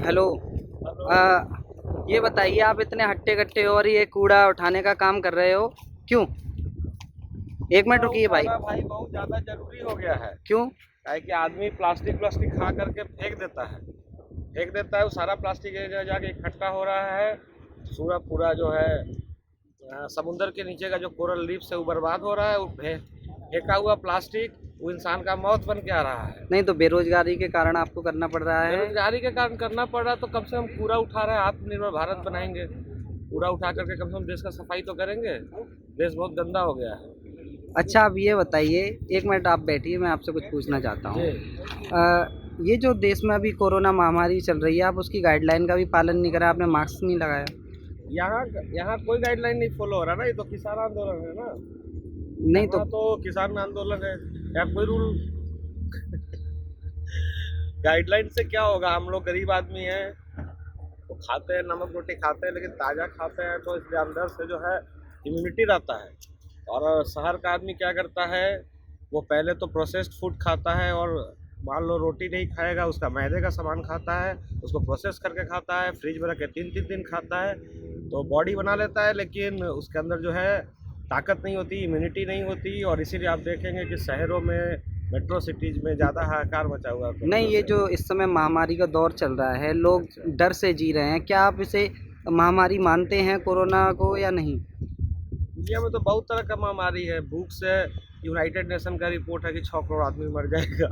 Hello. ये बताइए, आप इतने हट्टे कट्टे हो और ये कूड़ा उठाने का काम कर रहे हो, क्यों? एक मिनट कूड़ा रुकिए भाई। उठाना भाई बहुत ज्यादा जरूरी हो गया है। क्यों? काहे कि आदमी प्लास्टिक प्लास्टिक खा करके फेंक देता है वो सारा प्लास्टिक एक जगह जाके इकट्ठा हो रहा है। पूरा पूरा जो है समुंदर के नीचे का जो कोरल रीफ से वो बर्बाद हो रहा है। वो फेंका हुआ प्लास्टिक वो इंसान का मौत बन के आ रहा है। नहीं तो बेरोजगारी के कारण आपको करना पड़ रहा है। बेरोजगारी के कारण करना पड़ रहा है तो कम से कम कूड़ा उठा रहे हैं, आत्मनिर्भर भारत बनाएंगे। कूड़ा उठा करके कम से कम देश का सफाई तो करेंगे। देश बहुत गंदा हो गया है। अच्छा, अब ये बताइए, एक मिनट आप बैठिए, मैं आपसे कुछ पूछना चाहता हूँ। ये जो देश में अभी कोरोना महामारी चल रही है, आप उसकी गाइडलाइन का भी पालन नहीं करा, आपने मास्क नहीं लगाया। यहाँ यहाँ कोई गाइडलाइन नहीं फॉलो हो रहा ना। ये तो किसान आंदोलन है ना। नहीं तो यहाँ तो किसान आंदोलन है। या कोई रूल गाइडलाइन से क्या होगा? हम लोग गरीब आदमी हैं तो खाते हैं, नमक रोटी खाते हैं, लेकिन ताज़ा खाते हैं तो इसलिए अंदर से जो है इम्यूनिटी रहता है। और शहर का आदमी क्या करता है, वो पहले तो प्रोसेस्ड फूड खाता है। और मान लो रोटी नहीं खाएगा, उसका मैदे का सामान खाता है, उसको प्रोसेस करके खाता है, फ्रिज में रख के 3-3 दिन खाता है तो बॉडी बना लेता है। लेकिन उसके अंदर जो है ताकत नहीं होती, इम्यूनिटी नहीं होती। और इसीलिए आप देखेंगे कि शहरों में, मेट्रो सिटीज़ में ज़्यादा हाहाकार मचा हुआ है। नहीं, ये जो इस समय महामारी का दौर चल रहा है, लोग डर से जी रहे हैं, क्या आप इसे महामारी मानते हैं कोरोना को या नहीं? इंडिया में तो बहुत तरह का महामारी है। भूख से यूनाइटेड नेशन का रिपोर्ट है कि 6 करोड़ आदमी मर जाएगा।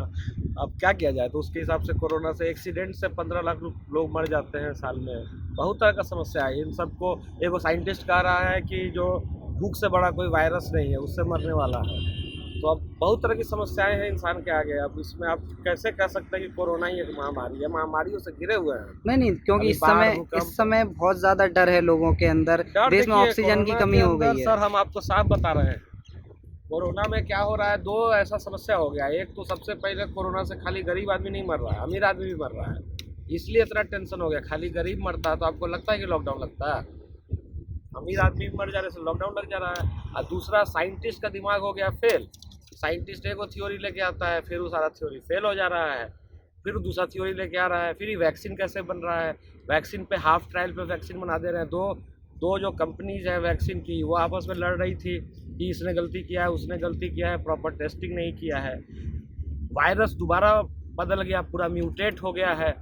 अब क्या किया जाए? तो उसके हिसाब से कोरोना से एक्सीडेंट से 15 लाख लोग मर जाते हैं साल में। बहुत तरह का समस्या है। इन सबको एगो साइंटिस्ट कह रहा है कि जो भूख से बड़ा कोई वायरस नहीं है, उससे मरने वाला है। तो अब बहुत तरह की समस्याएं हैं इंसान के आगे। अब इसमें आप कैसे कह सकते हैं कि कोरोना ही एक महामारी है? महामारियों से घिरे हुए हैं। नहीं, क्योंकि अभी बाढ़, इस भूकंप, समय बहुत ज़्यादा डर है लोगों के अंदर, डर देश में देखिए ऑक्सीजन की कोरोना कमी के हो अंदर गई है। सर हम आपको साफ बता रहे हैं। कोरोना में क्या हो रहा है, दो ऐसा समस्या हो गया है। एक तो सबसे पहले कोरोना से खाली गरीब आदमी नहीं मर रहा है, अमीर आदमी भी मर रहा है। इसलिए इतना टेंशन हो गया। खाली गरीब मरता है तो आपको लगता है कि लॉकडाउन लगता है? अमीर आदमी भी मर जा रहे हैं, लॉकडाउन लग जा रहा है। और दूसरा, साइंटिस्ट का दिमाग हो गया फेल। साइंटिस्ट एक थ्योरी लेके आता है, फिर वो सारा थ्योरी फेल हो जा रहा है। फिर वो दूसरा थ्योरी लेके आ रहा है, फिर ये वैक्सीन कैसे बन रहा है, वैक्सीन पे हाफ ट्रायल पे वैक्सीन बना दे रहे हैं। दो जो कंपनीज हैं वैक्सीन की, वो आपस में लड़ रही थी कि इसने गलती किया है, उसने गलती किया है, प्रॉपर टेस्टिंग नहीं किया है। वायरस दोबारा बदल गया, पूरा म्यूटेट हो गया है,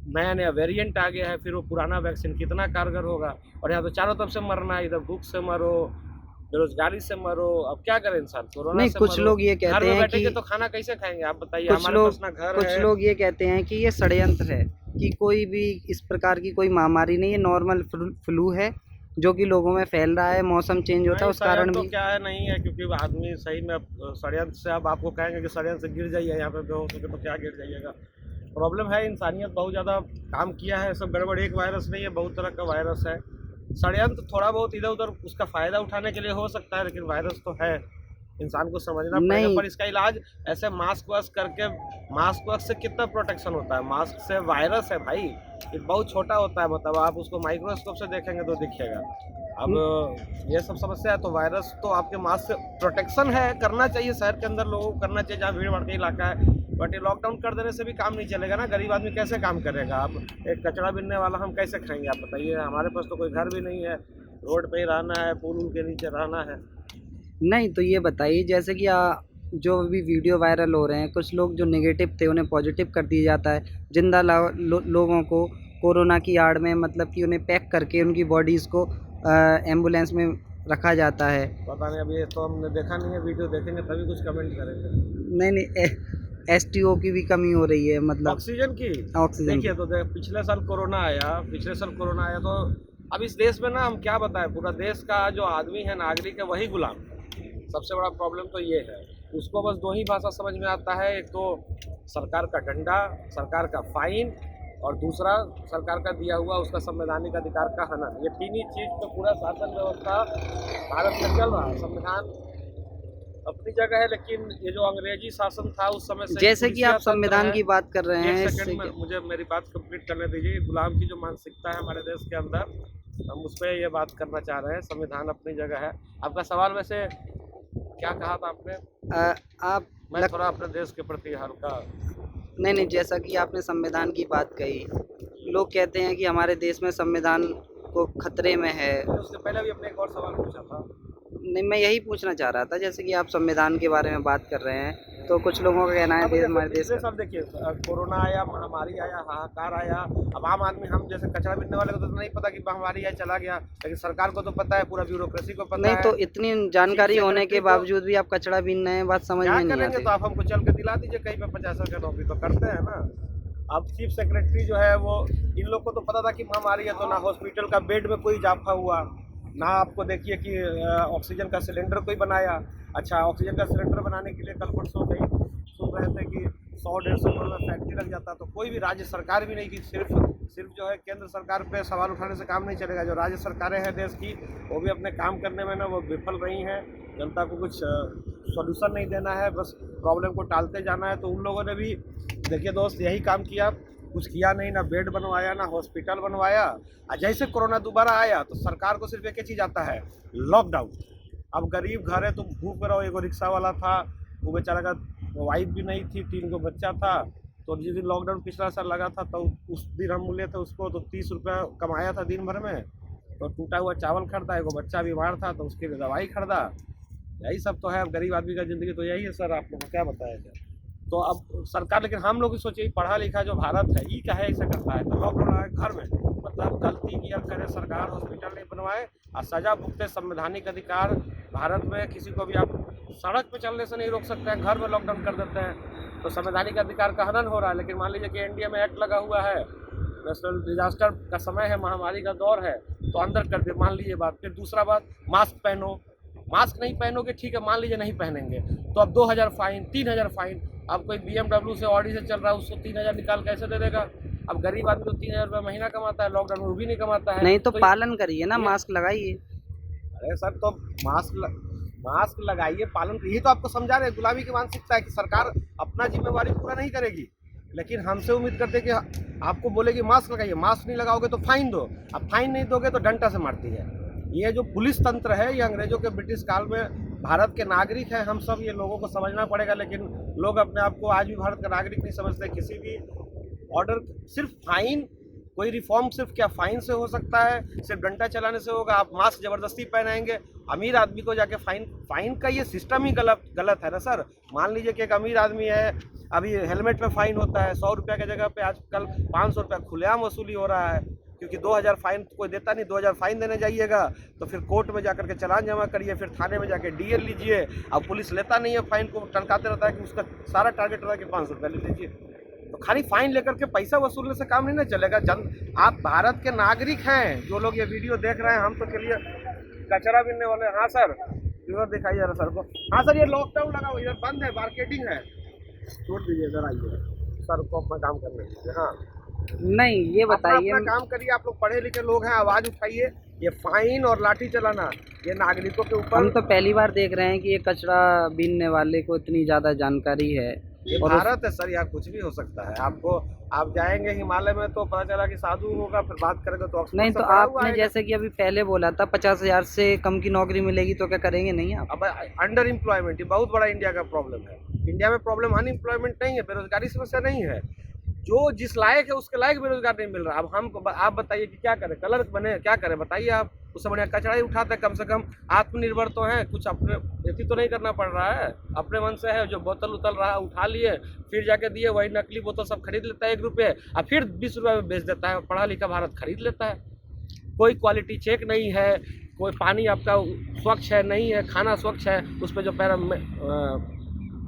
नया नया वेरिएंट आ गया है। फिर वो पुराना वैक्सीन कितना कारगर होगा? और यहाँ तो चारों तरफ से मरना है, इधर भूख से मरो, बेरोजगारी से मरो। अब क्या करे इंसान? कोरोना नहीं, से कुछ मरो। लोग ये घर कहते में हैं बैठेंगे कि तो खाना कैसे खाएंगे? आप बताइए। कुछ हमारे पास लोग ना घर कुछ है। लोग ये कहते हैं कि ये षड्यंत्र है, कि कोई भी इस प्रकार की कोई महामारी नहीं है, नॉर्मल फ्लू है जो कि लोगों में फैल रहा है, मौसम चेंज होता है नहीं, उस कारण षड्यंत्र तो भी। क्या है, नहीं है। क्योंकि आदमी सही में षड्यंत्र से, अब आपको कहेंगे कि षड्यंत्र से गिर जाइए यहाँ पे बेहोश होकर, तो क्या गिर जाइएगा? प्रॉब्लम है, इंसानियत बहुत ज़्यादा काम किया है। सब गड़बड़, एक वायरस नहीं है, बहुत तरह का वायरस है। षड्यंत्र थोड़ा बहुत इधर उधर उसका फ़ायदा उठाने के लिए हो सकता है, लेकिन वायरस तो है, इंसान को समझना पड़ेगा। नहीं, पर इसका इलाज ऐसे मास्क वास्क करके, मास्क वास्क से कितना प्रोटेक्शन होता है? मास्क से वायरस है भाई, ये बहुत छोटा होता है। मतलब आप उसको माइक्रोस्कोप से देखेंगे तो दिखेगा। अब ये सब समस्या है तो वायरस तो आपके मास्क से प्रोटेक्शन है, करना चाहिए। शहर के अंदर लोगों को करना चाहिए जहाँ भीड़ भाड़ का इलाका है। बट ये लॉकडाउन कर देने से भी काम नहीं चलेगा ना। गरीब आदमी कैसे काम करेगा? अब एक कचरा बिनने वाला हम कैसे खाएंगे? आप बताइए। हमारे पास तो कोई घर भी नहीं है, रोड पे ही रहना है, पुल के नीचे रहना है। नहीं तो ये बताइए, जैसे कि जो भी वीडियो वायरल हो रहे हैं, कुछ लोग जो नेगेटिव थे उन्हें पॉजिटिव कर दिया जाता है, जिंदा लोगों को कोरोना की आड़ में, मतलब कि उन्हें पैक करके उनकी बॉडीज़ को एम्बुलेंस में रखा जाता है। पता नहीं, अभी ये तो हमने देखा नहीं है। वीडियो देखेंगे तभी कुछ कमेंट करेंगे। नहीं, एसटीओ की भी कमी हो रही है, मतलब ऑक्सीजन की ऑक्सीजन देखिए तो पिछले साल कोरोना आया तो अब इस देश में ना हम क्या बताएं, पूरा देश का जो आदमी है, नागरिक है, वही गुलाम है। सबसे बड़ा प्रॉब्लम तो ये है। उसको बस दो ही भाषा समझ में आता है, एक तो सरकार का डंडा, सरकार का फाइन, और दूसरा सरकार का दिया हुआ उसका संवैधानिक अधिकार का हनन। ये तीन ही चीज़ पे पूरा शासन व्यवस्था भारत में चल रहा है। संविधान अपनी जगह है, लेकिन ये जो अंग्रेजी शासन था उस समय से, जैसे कि आप संविधान की बात कर रहे हैं, एक इससे सेकंड में मुझे मेरी बात कंप्लीट करने दीजिए। गुलाम की जो मानसिकता है हमारे देश के अंदर, हम उस पर ये बात करना चाह रहे हैं। संविधान अपनी जगह है। आपका सवाल वैसे क्या कहा था आपने? आप मैं थोड़ा अपने देश के प्रति हल्का। नहीं, जैसा कि आपने संविधान की बात कही, लोग कहते हैं कि हमारे देश में संविधान को खतरे में है। उससे पहले भी अपने एक और सवाल पूछा था। नहीं, मैं यही पूछना चाह रहा था, जैसे कि आप संविधान के बारे में बात कर रहे हैं, तो कुछ लोगों का कहना है अब हमारे देश पिछले का। साल देखिए कोरोना आया, महामारी आया, हाहाकार आया। अब आम आदमी हम जैसे कचरा बीनने वाले को तो नहीं पता कि महामारी है चला गया, लेकिन सरकार को तो पता है, पूरा ब्यूरोक्रेसी को पता नहीं है। तो इतनी जानकारी चीफ होने के सेक्रेटरी को बावजूद भी आप कचरा बीन रहे हैं, बात समझ क्या में नहीं करेंगे? आती। तो आप हमको चल के दिला दीजिए कहीं पे 50 का नौकरी तो करते हैं ना। अब चीफ सेक्रेटरी जो है वो, इन लोग को तो पता था कि महामारी है, तो ना हॉस्पिटल का बेड में कोई इजाफा हुआ, ना आपको देखिए कि ऑक्सीजन का सिलेंडर कोई बनाया। अच्छा, ऑक्सीजन का सिलेंडर बनाने के लिए कल परसों कहीं सुन रहे थे कि 100-150 करोड़ में फैक्ट्री लग जाता, तो कोई भी राज्य सरकार भी नहीं की, सिर्फ जो है केंद्र सरकार पे सवाल उठाने से काम नहीं चलेगा। जो राज्य सरकारें हैं देश की, वो भी अपने काम करने में ना वो विफल रही हैं। जनता को कुछ सॉल्यूशन नहीं देना है, बस प्रॉब्लम को टालते जाना है। तो उन लोगों ने भी देखिए दोस्त यही काम किया, कुछ किया नहीं, ना बेड बनवाया, ना हॉस्पिटल बनवाया। और जैसे कोरोना दोबारा आया तो सरकार को सिर्फ एक ही चीज़ आता है, लॉकडाउन। अब गरीब घर है, तुम भूख में रहो। एगो रिक्शा वाला था, वो बेचारा का वाइफ भी नहीं थी, 3 गो बच्चा था, तो जिस दिन लॉकडाउन पिछला साल लगा था तो उस दिन हम बोले थे उसको, तो 30 रुपया कमाया था दिन भर में, तो टूटा हुआ चावल खरीदा। एगो बच्चा बीमार था तो उसके लिए दवाई खरीदा। यही सब तो है अब गरीब आदमी का ज़िंदगी, तो यही है सर, आप लोगों को क्या बताया जाए। तो अब सरकार, लेकिन हम लोग सोचिए पढ़ा लिखा जो भारत है, ये क्या है ऐसा करता है, तो लॉकडाउन आए घर में, मतलब गलती किया करे सरकार, हॉस्पिटल नहीं बनवाए और सजा भुगते। संवैधानिक अधिकार भारत में, किसी को भी आप सड़क पे चलने से नहीं रोक सकते हैं, घर में लॉकडाउन कर देते हैं, तो संवैधानिक अधिकार का हनन हो रहा है। लेकिन मान लीजिए कि इंडिया में एक्ट लगा हुआ है, नेशनल डिजास्टर का समय है, महामारी का दौर है, तो अंदर कर दे, मान लीजिए बात। फिर दूसरा बात, मास्क पहनो, मास्क नहीं पहनोगे ठीक है, मान लीजिए नहीं पहनेंगे तो अब 2000 फाइन, 3000 फाइन। अब कोई BMW से, ऑडी से चल रहा है, उसको 3000 निकाल कैसे दे देगा? अब गरीब आदमी तो 3000 रुपये महीना कमाता है, लॉकडाउन में वो भी नहीं कमाता है। नहीं तो पालन करिए ना, मास्क लगाइए। अरे सर, तो मास्क लगाइए, पालन करिए, तो आपको समझा रहे हैं। गुलामी की मानसिकता है कि सरकार अपना जिम्मेवारी पूरा नहीं करेगी, लेकिन हमसे उम्मीद करते कि आपको बोलेगी मास्क लगाइए, मास्क नहीं लगाओगे तो फाइन दो। अब फाइन नहीं दोगे तो डंडा से मारती है। ये जो पुलिस तंत्र है, ये अंग्रेजों के ब्रिटिश काल में, भारत के नागरिक हैं हम सब, ये लोगों को समझना पड़ेगा। लेकिन लोग अपने आप को आज भी भारत का नागरिक नहीं समझते। किसी भी ऑर्डर, सिर्फ फाइन, कोई रिफॉर्म सिर्फ क्या फाइन से हो सकता है, सिर्फ डंडा चलाने से होगा? आप मास्क ज़बरदस्ती पहनाएंगे, अमीर आदमी को जाके फाइन का ये सिस्टम ही गलत है ना सर। मान लीजिए कि एक अमीर आदमी है, अभी हेलमेट में फ़ाइन होता है 100 रुपये की जगह पे आजकल 500 रुपया खुलेआम वसूली हो रहा है, क्योंकि 2000 फाइन कोई देता नहीं। 2000 फाइन देने जाइएगा तो फिर कोर्ट में जाकर के चालान जमा करिए, फिर थाने में जाके DL लीजिए। अब पुलिस लेता नहीं है फाइन को, टनकाते रहता है कि उसका सारा टारगेट रहता है कि 500 रुपया ले लीजिए। तो खाली फाइन लेकर के पैसा वसूलने से काम नहीं ना चलेगा। आप भारत के नागरिक हैं, जो लोग ये वीडियो देख रहे हैं, हम तो चलिए कचरा बीनने वाले। हाँ सर, इधर दिखाइए जरा सर को। हाँ सर, ये लॉकडाउन लगा हुआ, इधर बंद है, मार्केटिंग है, छोड़ दीजिए, इधर आइए सर को अपना काम करने दीजिए। हाँ नहीं, ये बताइए, अपना काम करिए, आप लोग पढ़े लिखे लोग हैं, आवाज़ उठाइए। ये फाइन और लाठी चलाना ये नागरिकों के ऊपर, हम तो पहली बार देख रहे हैं कि ये कचरा बीनने वाले को इतनी ज़्यादा जानकारी है। ये और भारत है सर, यहाँ कुछ भी हो सकता है। आप जाएंगे हिमालय में तो पता चला कि साधु होगा, फिर बात करेंगे तो नहीं, तो आपने जैसे कि अभी पहले बोला था 50,000 से कम की नौकरी मिलेगी, तो क्या करेंगे नहीं आप? अब अंडर एम्प्लॉयमेंट ये बहुत बड़ा इंडिया का प्रॉब्लम है। इंडिया में प्रॉब्लम अनएम्प्लॉयमेंट नहीं है, बेरोजगारी समस्या नहीं है। जो जिस लायक है उसके लायक बेरोजगार नहीं मिल रहा। अब आप बताइए कि क्या करें, क्लर्क बने, क्या करें बताइए आप? उससे बढ़िया कचरा ही उठाते, कम से कम आत्मनिर्भर तो हैं, कुछ अपने खेती तो नहीं करना पड़ रहा है, अपने मन से है। जो बोतल उतल रहा है उठा लिए, फिर जाके दिए, वही नकली बोतल सब खरीद लेता है 1 रुपये, और फिर 20 रुपये में बेच देता है। पढ़ा लिखा भारत खरीद लेता है। कोई क्वालिटी चेक नहीं है, कोई पानी आपका स्वच्छ है नहीं है, खाना स्वच्छ है, उस पर जो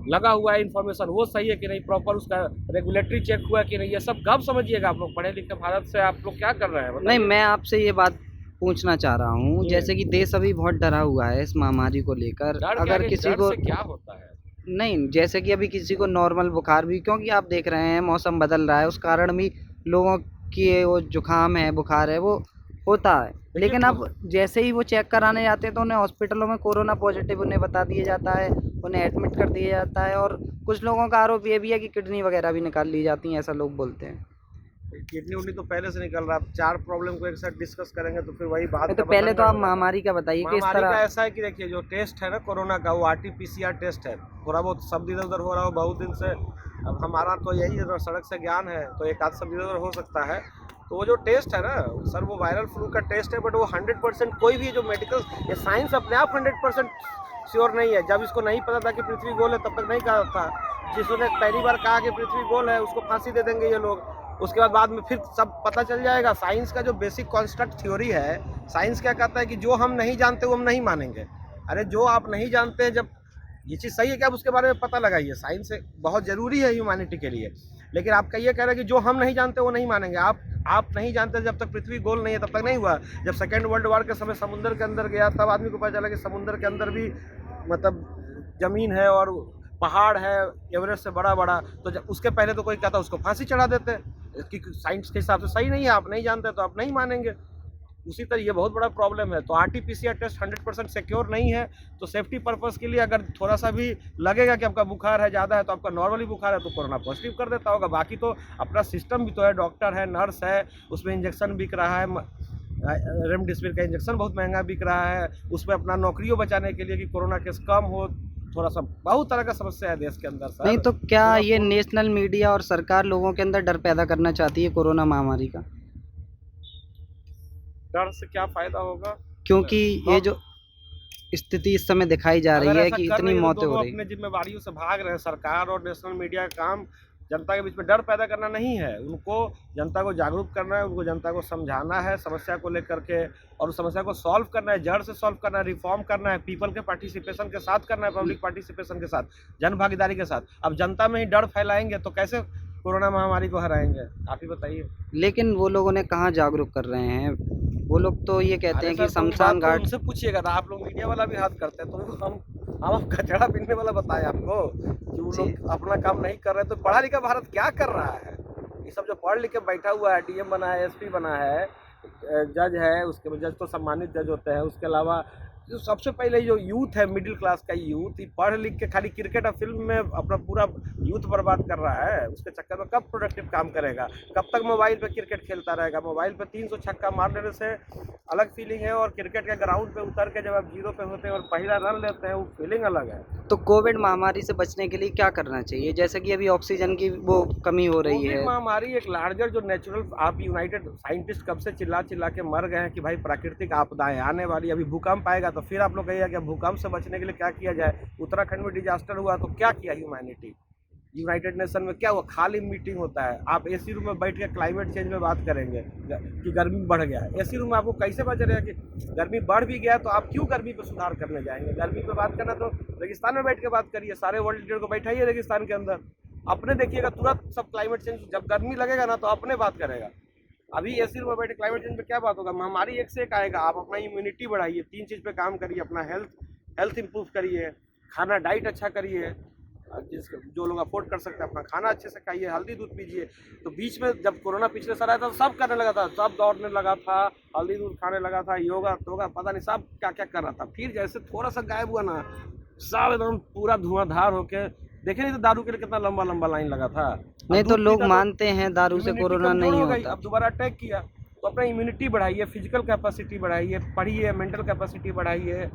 लगा हुआ है इन्फॉर्मेशन वो सही है कि नहीं, प्रॉपर उसका रेगुलेटरी चेक हुआ है कि नहीं, ये सब गप समझिएगा। आप लोग पढ़े लिखे भारत से आप लोग क्या कर रहे हैं? नहीं, मैं आपसे ये बात पूछना चाह रहा हूँ, जैसे कि देश अभी बहुत डरा हुआ है इस महामारी को लेकर। अगर किसी को क्या होता है, नहीं, जैसे कि अभी किसी को नॉर्मल बुखार भी, क्योंकि आप देख रहे हैं मौसम बदल रहा है, उस कारण भी लोगों की वो जुकाम है, बुखार है, वो होता है। लेकिन अब जैसे ही वो चेक कराने जाते हैं तो उन्हें हॉस्पिटलों में कोरोना पॉजिटिव उन्हें बता दिया जाता है, उन्हें एडमिट कर दिया जाता है। और कुछ लोगों का आरोप ये भी है कि किडनी वगैरह भी निकाल ली जाती हैं, ऐसा लोग बोलते हैं। किडनी उडनी तो पहले से निकल रहा है। 4 प्रॉब्लम को एक साथ डिस्कस करेंगे तो फिर वही बात। तो पहले तो आप महामारी का बताइए कि इस तरह का ऐसा है कि देखिए, जो टेस्ट है ना कोरोना का, वो RT-PCR टेस्ट है। थोड़ा बहुत शब्द इधर उधर हो रहा हो बहुत दिन से। अब हमारा तो यही सड़क से ज्ञान है, तो एक आध शब्द इधर हो सकता है। तो वो जो टेस्ट है ना सर, वो वायरल फ्लू का टेस्ट है, बट वो 100% कोई भी जो मेडिकल, ये साइंस अपने आप 100% श्योर नहीं है। जब इसको नहीं पता था कि पृथ्वी गोल है तब तक नहीं कहा था। जिसने पहली बार कहा कि पृथ्वी गोल है उसको फांसी दे देंगे ये लोग। उसके बाद में फिर सब पता चल जाएगा। साइंस का जो बेसिक कॉन्स्ट्रक्ट थ्योरी है, साइंस क्या कहता है कि जो हम नहीं जानते वो हम नहीं मानेंगे। अरे जो आप नहीं जानते, जब ये चीज़ सही है कि आप उसके बारे में पता लगाइए, साइंस बहुत ज़रूरी है ह्यूमैनिटी के लिए। लेकिन आपका ये कह रहे हैं कि जो हम नहीं जानते वो नहीं मानेंगे। आप नहीं जानते, जब तक पृथ्वी गोल नहीं है तब तक नहीं हुआ। जब सेकेंड वर्ल्ड वॉर के समय समुद्र के अंदर गया तब आदमी को पता चला कि समुद्र के अंदर भी मतलब ज़मीन है और पहाड़ है एवरेस्ट से बड़ा बड़ा। तो जब उसके पहले तो कोई कहता उसको फांसी चढ़ा देते कि साइंस के हिसाब से सही नहीं है, आप नहीं जानते तो आप नहीं मानेंगे। उसी तरह ये बहुत बड़ा प्रॉब्लम है। तो RT-PCR टेस्ट 100% सिक्योर नहीं है। तो सेफ्टी पर्पज़ के लिए अगर थोड़ा सा भी लगेगा कि आपका बुखार है ज़्यादा है, तो आपका नॉर्मली बुखार है तो कोरोना पॉजिटिव कर देता होगा। बाकी तो अपना सिस्टम भी तो है, डॉक्टर है, नर्स है, उसमें इंजेक्शन बिक रहा है, रेमडेसिविर का इंजेक्शन बहुत महंगा बिक रहा है, उसमें अपना नौकरियों बचाने के लिए कि कोरोना केस कम हो। थोड़ा सा बहुत तरह का समस्या है देश के अंदर सर। नहीं तो क्या ये नेशनल मीडिया और सरकार लोगों के अंदर डर पैदा करना चाहती है कोरोना महामारी का? डर से क्या फायदा होगा? क्योंकि ये जो स्थिति इस समय दिखाई जा रही है कि इतनी मौतें हो रही अपने जिम्मेवारियों से भाग रहे हैं। सरकार और नेशनल मीडिया का काम जनता के बीच में डर पैदा करना नहीं है, उनको जनता को जागरूक करना है, उनको जनता को समझाना है समस्या को लेकर के, और उस समस्या को सॉल्व करना है, जड़ से सॉल्व करना है, रिफॉर्म करना है, पीपल के पार्टिसिपेशन के साथ करना है, पब्लिक पार्टिसिपेशन के साथ, जन भागीदारी के साथ। अब जनता में ही डर फैलाएंगे तो कैसे कोरोना महामारी को हराएंगे, आप ही बताइए। लेकिन वो लोग उन्हें कहाँ जागरूक कर रहे हैं? वो लोग तो ये कहते हैं कि शमशान घाट। उनसे पूछिएगा ना, आप लोग मीडिया वाला भी हाथ करते हैं, तो हम कचरा बीनने वाला बताए आपको कि वो लोग अपना काम नहीं कर रहे। तो पढ़ा लिखा भारत क्या कर रहा है? ये सब जो पढ़ लिख के बैठा हुआ है, DM बना है, SP बना है, जज है, उसके जज तो सम्मानित जज होते हैं। उसके अलावा जो सबसे पहले जो यूथ है, मिडिल क्लास का यूथ, ये पढ़ लिख के खाली क्रिकेट और फिल्म में अपना पूरा यूथ बर्बाद कर रहा है। उसके चक्कर में कब प्रोडक्टिव काम करेगा? कब तक मोबाइल पे क्रिकेट खेलता रहेगा? मोबाइल पे 300 छक्का मार देने से अलग फीलिंग है, और क्रिकेट के ग्राउंड पे उतर के जब आप 0 पे होते हैं और पहला रन लेते हैं, वो फीलिंग अलग है। तो कोविड महामारी से बचने के लिए क्या करना चाहिए? जैसे कि अभी ऑक्सीजन की वो कमी हो रही है। कोविड महामारी एक लार्जर जो नेचुरल, आप यूनाइटेड साइंटिस्ट कब से चिल्ला चिल्ला के मर गए हैं कि भाई प्राकृतिक आपदाएं आने वाली, अभी भूकंप आएगा, तो फिर आप लोग कहिएगा कि भूकंप से बचने के लिए क्या किया जाए। उत्तराखंड में डिजास्टर हुआ तो क्या किया ह्यूमैनिटी? यूनाइटेड नेशन में क्या हुआ? खाली मीटिंग होता है। आप AC रूम में बैठ के क्लाइमेट चेंज में बात करेंगे कि गर्मी बढ़ गया है। AC रूम में आपको कैसे पता चलेगा कि गर्मी बढ़ भी गया? तो आप क्यों गर्मी पे सुधार करने जाएंगे? गर्मी पे बात करना तो रेगिस्तान में बैठ के बात करिए, सारे वर्ल्ड लीडर को बैठाइए रेगिस्तान के अंदर, अपने देखिएगा तुरंत सब क्लाइमेट चेंज। जब गर्मी लगेगा ना तो अपने बात करेगा। अभी AC रूम में बैठे क्लाइमेट चेंज पे क्या बात होगा? महामारी एक से एक आएगा। आप अपना इम्यूनिटी बढ़ाइए, 3 चीज़ पे काम करिए, अपना हेल्थ इंप्रूव करिए, खाना डाइट अच्छा करिए, जो लोग अफोर्ड कर सकते हैं अपना खाना अच्छे से खाइए, हल्दी दूध पीजिए। तो बीच में जब कोरोना पिछले साल आया था तो सब करने लगा था, सब दौड़ने लगा था, हल्दी दूध खाने लगा था, योगा पता नहीं सब क्या क्या कर रहा था। फिर जैसे थोड़ा सा गायब हुआ ना, सब एकदम पूरा धुआंधार होके, देखे नहीं तो दारू के लिए कितना लंबा लंबा लाइन लगा था। नहीं तो लोग मानते हैं दारू से कोरोना नहीं होता। अब दोबारा अटैक किया तो अपना इम्यूनिटी बढ़ाइए, फिजिकल कैपेसिटी बढ़ाइए, पढ़िए, मेंटल कैपेसिटी बढ़ाइए।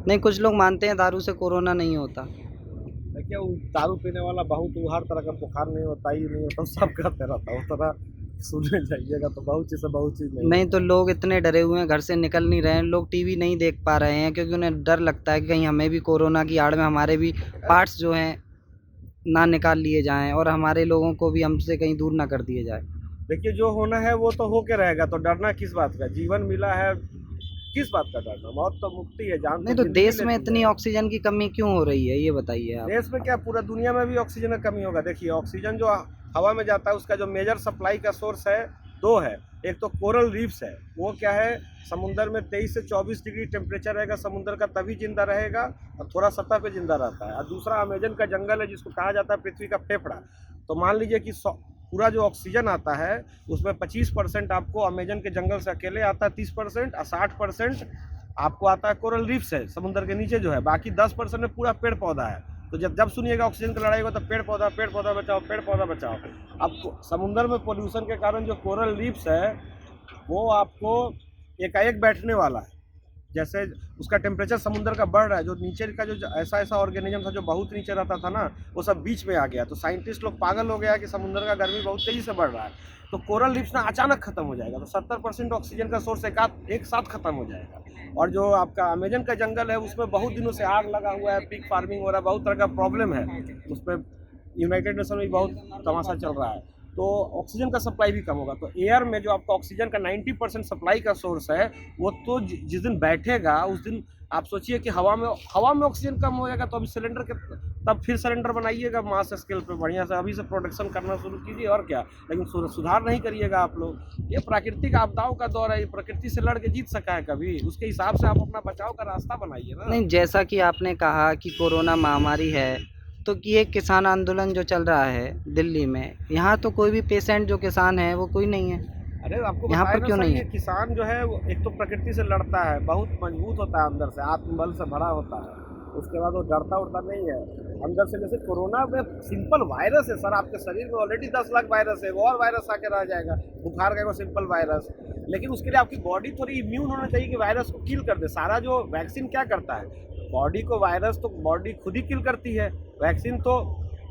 नहीं, कुछ लोग मानते हैं दारू से कोरोना नहीं होता। देखिए, वो दारू पीने वाला बहुत, हर तरह का बुखार नहीं होता ही नहीं होता, सब करते रहता। उस तरह सुनने जाइएगा तो बहुत चीज़ से बहुत चीज़ नहीं तो लोग इतने डरे हुए हैं, घर से निकल नहीं रहे हैं, लोग TV नहीं देख पा रहे हैं क्योंकि उन्हें डर लगता है कि कहीं हमें भी कोरोना की आड़ में हमारे भी पार्ट्स जो हैं ना निकाल लिए जाएं और हमारे लोगों को भी हमसे कहीं दूर ना कर दिए जाए। देखिए, जो होना है वो तो होके रहेगा, तो डरना किस बात का? जीवन मिला है, किस बात का डरना? मौत तो मुक्ति है, जान नहीं तो देश में इतनी ऑक्सीजन की कमी क्यों हो रही है, ये बताइए आप। देश में क्या, पूरा दुनिया में भी ऑक्सीजन की कमी होगा। देखिए, ऑक्सीजन जो हवा में जाता है उसका जो मेजर सप्लाई का सोर्स है 2 है। एक तो कोरल रीफ्स है, वो क्या है, समुद्र में 23 से 24 डिग्री टेम्परेचर रहेगा समुद्र का, तभी जिंदा रहेगा और थोड़ा सतह पे जिंदा रहता है। और दूसरा अमेजन का जंगल है, जिसको कहा जाता है पृथ्वी का फेफड़ा। तो मान लीजिए कि पूरा जो ऑक्सीजन आता है उसमें 25% आपको अमेजन के जंगल से अकेले आता है, 30% और 60% आपको आता है कोरल रीफ से, समुद्र के नीचे जो है। बाकी 10% में पूरा पेड़ पौधा है। तो जब सुनिएगा ऑक्सीजन की लड़ाई हो तो पेड़ पौधा बचाओ, पेड़ पौधा बचाओ। अब समुद्र में पोल्यूशन के कारण जो कोरल रीफ्स है वो आपको एकाएक बैठने वाला है। जैसे उसका टेम्परेचर समुद्र का बढ़ रहा है, जो नीचे का जो ऐसा ऐसा ऑर्गेनिज्म था जो बहुत नीचे रहता था ना, वो सब बीच में आ गया। तो साइंटिस्ट लोग पागल हो गया कि समुद्र का गर्मी बहुत तेज़ी से बढ़ रहा है, तो कोरल रीफ्स ना अचानक खत्म हो जाएगा, तो 70% ऑक्सीजन का सोर्स एक साथ खत्म हो जाएगा। और जो आपका अमेजन का जंगल है उसमें बहुत दिनों से आग लगा हुआ है, पिग फार्मिंग हो रहा है, बहुत तरह का प्रॉब्लम है उस पर। यूनाइटेड नेशन में भी बहुत तमाशा चल रहा है, तो ऑक्सीजन का सप्लाई भी कम होगा। तो एयर में जो आपका ऑक्सीजन का 90% सप्लाई का सोर्स है, वो तो जिस दिन बैठेगा उस दिन आप सोचिए कि हवा में ऑक्सीजन कम हो जाएगा। तो अभी सिलेंडर के तब फिर सिलेंडर बनाइएगा मास स्केल पे बढ़िया से, अभी से प्रोडक्शन करना शुरू कीजिए और क्या। लेकिन सुधार नहीं करिएगा आप लोग। ये प्राकृतिक आपदाओं का दौर है, ये प्रकृति से लड़ के जीत सका है कभी, उसके हिसाब से आप अपना बचाव का रास्ता बनाइए ना। नहीं, जैसा कि आपने कहा कि कोरोना महामारी है, तो कि ये किसान आंदोलन जो चल रहा है दिल्ली में, यहाँ तो कोई भी पेशेंट जो किसान है वो कोई नहीं है। अरे आपको यहाँ बताया पर ना क्यों सर, नहीं ये है? किसान जो है वो एक तो प्रकृति से लड़ता है, बहुत मजबूत होता है अंदर से, आत्मबल से भरा होता है। उसके बाद वो डरता उड़ता नहीं है अंदर से। जैसे कोरोना में सिंपल वायरस है सर, आपके शरीर में ऑलरेडी 10 लाख वायरस है, वो और वायरस आके रह जाएगा, बुखार का वो सिंपल वायरस। लेकिन उसके लिए आपकी बॉडी थोड़ी इम्यून होना चाहिए कि वायरस को किल कर दे। सारा जो वैक्सीन क्या करता है, बॉडी को वायरस तो बॉडी खुद ही किल करती है, वैक्सीन तो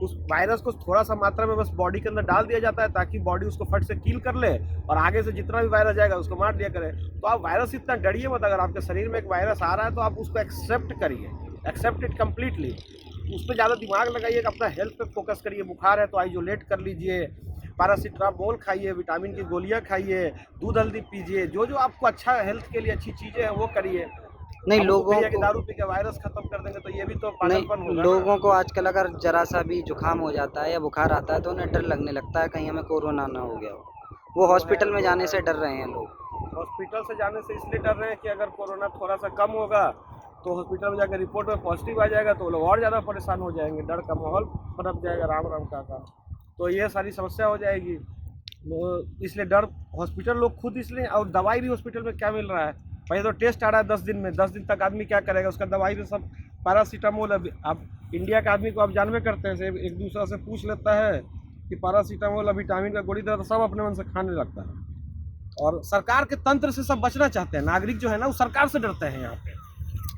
उस वायरस को थोड़ा सा मात्रा में बस बॉडी के अंदर डाल दिया जाता है ताकि बॉडी उसको फट से किल कर ले और आगे से जितना भी वायरस जाएगा उसको मार दिया करे। तो आप वायरस इतना डरिए मत। अगर आपके शरीर में एक वायरस आ रहा है तो आप उसको एक्सेप्ट करिए, एक्सेप्ट इट कम्प्लीटली। उस पर ज़्यादा दिमाग लगाइए, अपना हेल्थ पे फोकस करिए। बुखार है तो आइसोलेट कर लीजिए, पैरासीटामोल खाइए, विटामिन की गोलियाँ खाइए, दूध हल्दी पीजिए, जो जो आपको अच्छा हेल्थ के लिए अच्छी चीज़ें हैं वो करिए। नहीं, हम लोगों उसको को दारू पी के वायरस खत्म कर देंगे तो ये भी तो नहीं, पागलपन होगा ना। लोगों को आजकल अगर ज़रा सा भी जुकाम हो जाता है या बुखार आता है तो उन्हें डर लगने लगता है कहीं हमें कोरोना ना हो गया हो। वो हॉस्पिटल में जाने से डर रहे हैं लोग। हॉस्पिटल से जाने से इसलिए डर रहे हैं कि अगर कोरोना थोड़ा सा कम होगा तो हॉस्पिटल में जाकर रिपोर्ट में पॉजिटिव आ जाएगा तो लोग और ज़्यादा परेशान हो जाएंगे, डर का माहौल पनप जाएगा, राम राम का। तो ये सारी समस्या हो जाएगी, इसलिए डर हॉस्पिटल लोग खुद इसलिए। और दवाई भी हॉस्पिटल में क्या मिल रहा है, पहले तो टेस्ट आ रहा है 10 दिन में, 10 दिन तक आदमी क्या करेगा, उसका दवाई में सब पैरासीटामोल। अब इंडिया के आदमी को आप जानवे करते हैं, एक दूसरा से पूछ लेता है कि पैरासीटामोल या विटामिन का गोली दे तो सब अपने मन से खाने लगता है। और सरकार के तंत्र से सब बचना चाहते हैं, नागरिक जो है ना वो सरकार से डरते हैं। यहाँ पे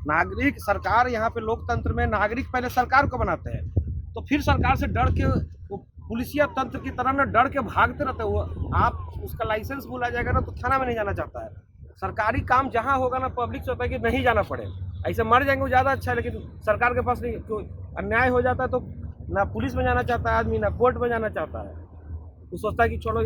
नागरिक, सरकार, यहाँ पे लोकतंत्र में नागरिक पहले सरकार को बनाते हैं, तो फिर सरकार से डर के वो पुलिसिया तंत्र की तरह ना डर के भागते रहते हैं। वो आप उसका लाइसेंस भूला जाएगा ना तो थाना में नहीं जाना चाहता है। सरकारी काम जहाँ होगा ना पब्लिक से होता है कि नहीं जाना पड़े, ऐसे मर जाएंगे वो ज़्यादा अच्छा है। लेकिन सरकार के पास नहीं, तो अन्याय हो जाता है तो ना पुलिस में जाना चाहता है आदमी, ना कोर्ट में जाना चाहता है। वो सोचता है कि चलो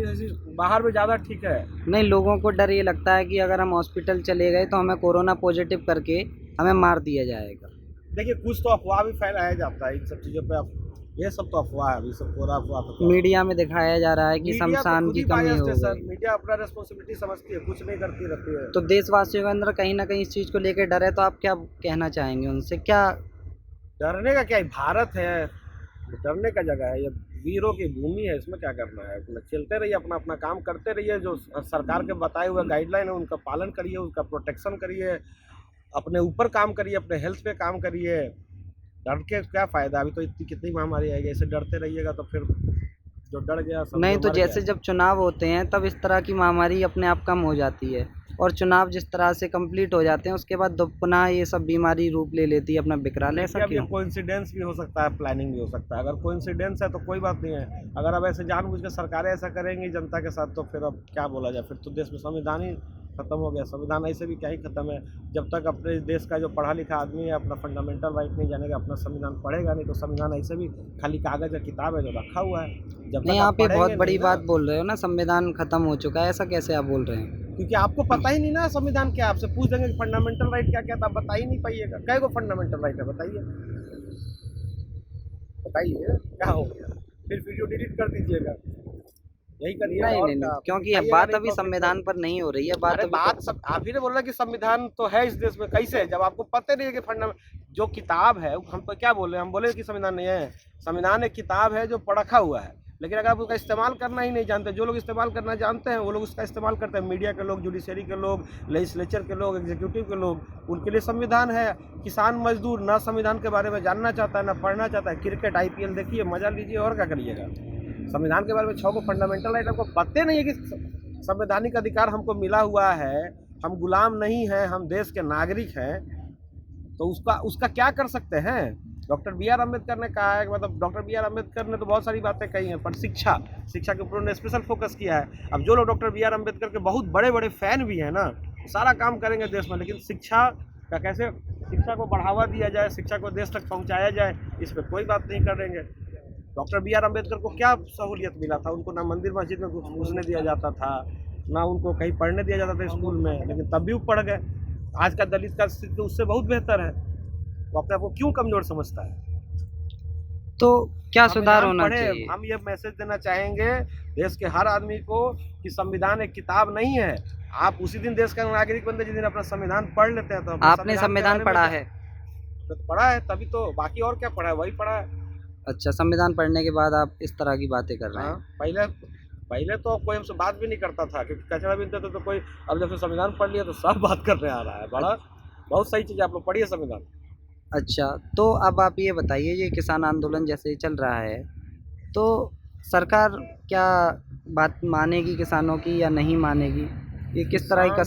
बाहर में ज़्यादा ठीक है। नहीं, लोगों को डर ये लगता है कि अगर हम हॉस्पिटल चले गए तो हमें कोरोना पॉजिटिव करके हमें मार दिया जाएगा। देखिए कुछ तो अफवाह भी फैलाया जाता है इन सब चीज़ों पे। ये सब तो अफवाह है, अभी सब पूरा अफवाह तो मीडिया में दिखाया जा रहा है कि शमशान की कमी हो गई। मीडिया अपना रिस्पॉन्सिबिलिटी समझती है, कुछ नहीं करती रहती है। तो देशवासियों के अंदर कहीं ना कहीं इस चीज़ को लेकर डर है, तो आप क्या कहना चाहेंगे उनसे? क्या डरने का क्या है, भारत है, डरने का जगह है, ये वीरों की भूमि है, इसमें क्या करना है। अपना चलते रहिए, अपना अपना काम करते रहिए, जो सरकार के बताए हुए गाइडलाइन है उनका पालन करिए, उसका प्रोटेक्शन करिए, अपने ऊपर काम करिए, अपने हेल्थ पे काम करिए। डर के क्या फ़ायदा, अभी तो इतनी कितनी महामारी आएगी, ऐसे डरते रहिएगा तो फिर जो डर गया सब नहीं, तो मर जैसे गया। जब चुनाव होते हैं तब इस तरह की महामारी अपने आप कम हो जाती है, और चुनाव जिस तरह से कंप्लीट हो जाते हैं उसके बाद पुनः ये सब बीमारी रूप ले लेती है अपना विकराल। ऐसा क्यों? कोइंसिडेंस भी हो सकता है, प्लानिंग भी हो सकता है। अगर कोइंसिडेंस है तो कोई बात नहीं है, अगर अब ऐसे जानबूझ के सरकारें ऐसा करेंगी जनता के साथ तो फिर अब क्या बोला जाए। फिर तो देश में संविधान ही खत्म हो गया। संविधान ऐसे भी क्या ही खत्म है, जब तक अपने देश का जो पढ़ा लिखा आदमी है अपना फंडामेंटल राइट नहीं जानेगा, अपना संविधान पढ़ेगा नहीं, तो संविधान ऐसे भी खाली कागज या किताब है जो रखा हुआ है। जब नहीं, तक आप ये बहुत पढ़ेंगे बड़ी नहीं ना, बात बोल रहे हो ना, संविधान खत्म हो चुका है, ऐसा कैसे आप बोल रहे हैं? क्योंकि आपको पता ही नहीं ना संविधान क्या। आपसे पूछ देंगे कि फंडामेंटल राइट क्या क्या था, आप बता ही नहीं पाइएगा। कै को फंडामेंटल राइट है बताइए, बताइए क्या हो गया, फिर वीडियो डिलीट कर दीजिएगा, यही करिए। नहीं और नहीं क्या, नहीं, क्योंकि बताइएगा बात नहीं अभी तो फिर संविधान पर नहीं हो रही है, अरे बात अभी बात सब आप ही ने बोल रहा कि संविधान तो है इस देश में, कैसे, जब आपको पता नहीं है कि जो किताब है, हम तो क्या बोले, हम बोले कि संविधान नहीं है। संविधान एक किताब है जो पढ़ा हुआ है, लेकिन अगर आप उसका इस्तेमाल करना ही नहीं जानते, जो लोग इस्तेमाल करना जानते हैं वो लोग उसका इस्तेमाल करते हैं। मीडिया के लोग, जुडिशरी के लोग, लेजिस्लेचर के लोग, एग्जीक्यूटिव के लोग, उनके लिए संविधान है। किसान मजदूर ना संविधान के बारे में जानना चाहता है, ना पढ़ना चाहता है। क्रिकेट IPL देखिए, मजा लीजिए, और क्या करिएगा। संविधान के बारे में 6 को फंडामेंटल राइट आपको पता नहीं है कि संवैधानिक अधिकार हमको मिला हुआ है, हम गुलाम नहीं हैं, हम देश के नागरिक हैं, तो उसका क्या कर सकते हैं। डॉक्टर बी आर अम्बेडकर ने कहा है कि मतलब डॉक्टर बी आर अम्बेडकर ने तो बहुत सारी बातें कही हैं, पर शिक्षा के ऊपर उन्होंने स्पेशल फोकस किया है। अब जो लोग डॉक्टर बी आर अम्बेडकर के बहुत बड़े बड़े फैन भी हैं ना, सारा काम करेंगे देश में, लेकिन शिक्षा का कैसे, शिक्षा को बढ़ावा दिया जाए, शिक्षा को देश तक पहुँचाया जाए, इस पर कोई बात नहीं करेंगे। डॉक्टर बी आर अम्बेडकर को क्या सहूलियत मिला था, उनको ना मंदिर मस्जिद में घुसने दिया जाता था, ना उनको कहीं पढ़ने दिया जाता था स्कूल में, लेकिन तब भी वो पढ़ गए। आज का दलित का स्थिति उससे बहुत बेहतर है। वो अपने आप को क्यों कमजोर समझता है। तो क्या सुधार होना चाहिए? हम ये मैसेज देना चाहेंगे देश के हर आदमी को कि संविधान एक किताब नहीं है। आप उसी दिन देश का नागरिक बनते जिस दिन अपना संविधान पढ़ लेते हैं। तो आपने संविधान पढ़ा है? तो पढ़ा है, तभी तो, बाकी और क्या पढ़ा है, वही पढ़ा है। अच्छा, संविधान पढ़ने के बाद आप इस तरह की बातें कर रहे हैं? पहले तो कोई हमसे बात भी नहीं करता था, क्योंकि कचरा बिनते थे तो कोई, अब जब से संविधान पढ़ लिया तो सब बात करने आ रहा है। बड़ा बहुत सही चीज़, आप लोग पढ़िए संविधान। अच्छा, तो अब आप ये बताइए, ये किसान आंदोलन जैसे चल रहा है, तो सरकार क्या बात मानेगी किसानों की या नहीं मानेगी? ये किस तरह की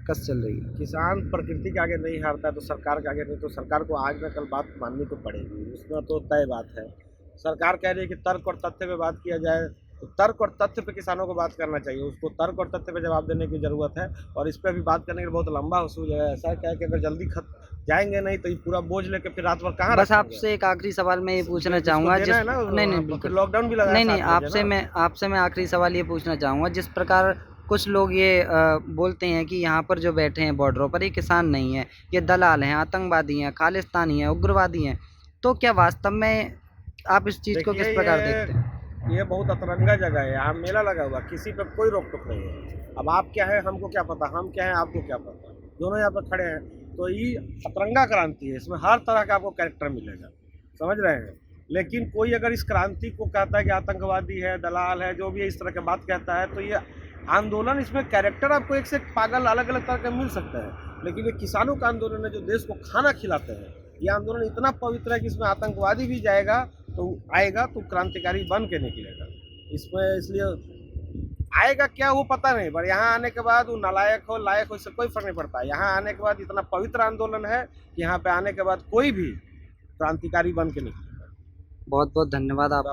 कस चल रही है? किसान प्रकृति के आगे नहीं हारता है, तो सरकार के आगे नहीं, तो सरकार को आज न कल बात माननी तो पड़ेगी, उसमें तो तय बात है। सरकार कह रही है कि तर्क और तथ्य पे बात किया जाए, तो तर्क और तथ्य पे किसानों को बात करना चाहिए, उसको तर्क और तथ्य पे जवाब देने की ज़रूरत है। और इस पर भी बात करने के बहुत लंबा उसूल है। ऐसा क्या है कि अगर जल्दी जाएंगे नहीं तो ये पूरा बोझ लेके फिर रात भर कहाँ बस आपसे एक आखिरी सवाल मैं ये पूछना चाहूँगा, नहीं बिल्कुल लॉकडाउन भी लगा, नहीं आपसे मैं आखिरी सवाल ये पूछना चाहूँगा, जिस प्रकार कुछ लोग ये बोलते हैं कि यहाँ पर जो बैठे हैं बॉर्डरों पर, ये किसान नहीं है, ये दलाल हैं, आतंकवादी हैं, खालिस्तानी हैं, उग्रवादी हैं, तो क्या वास्तव में आप इस चीज़ को किस प्रकार देखते हैं? ये बहुत अतरंगा जगह है, यहाँ मेला लगा हुआ, किसी पे कोई रोक टोक नहीं है। अब आप क्या है हमको क्या पता, हम क्या है आपको क्या पता, दोनों यहाँ पर खड़े हैं। तो ये अतरंगा क्रांति है, इसमें हर तरह का आपको कैरेक्टर मिलेगा, समझ रहे हैं। लेकिन कोई अगर इस क्रांति को कहता है कि आतंकवादी है, दलाल है, जो भी इस तरह की बात कहता है, तो ये आंदोलन, इसमें कैरेक्टर आपको एक से एक पागल अलग अलग तरह का मिल सकता है। लेकिन ये किसानों का आंदोलन है जो देश को खाना खिलाते हैं। ये आंदोलन इतना पवित्र है कि इसमें आतंकवादी भी जाएगा तो आएगा तो क्रांतिकारी बन के निकलेगा। इसमें इसलिए आएगा क्या वो पता नहीं, पर यहाँ आने के बाद वो नालायक हो लायक हो इससे कोई फर्क नहीं पड़ता। यहाँ आने के बाद इतना पवित्र आंदोलन है कि यहाँ पे आने के बाद कोई भी क्रांतिकारी बन के निकलेगा। बहुत बहुत धन्यवाद आप।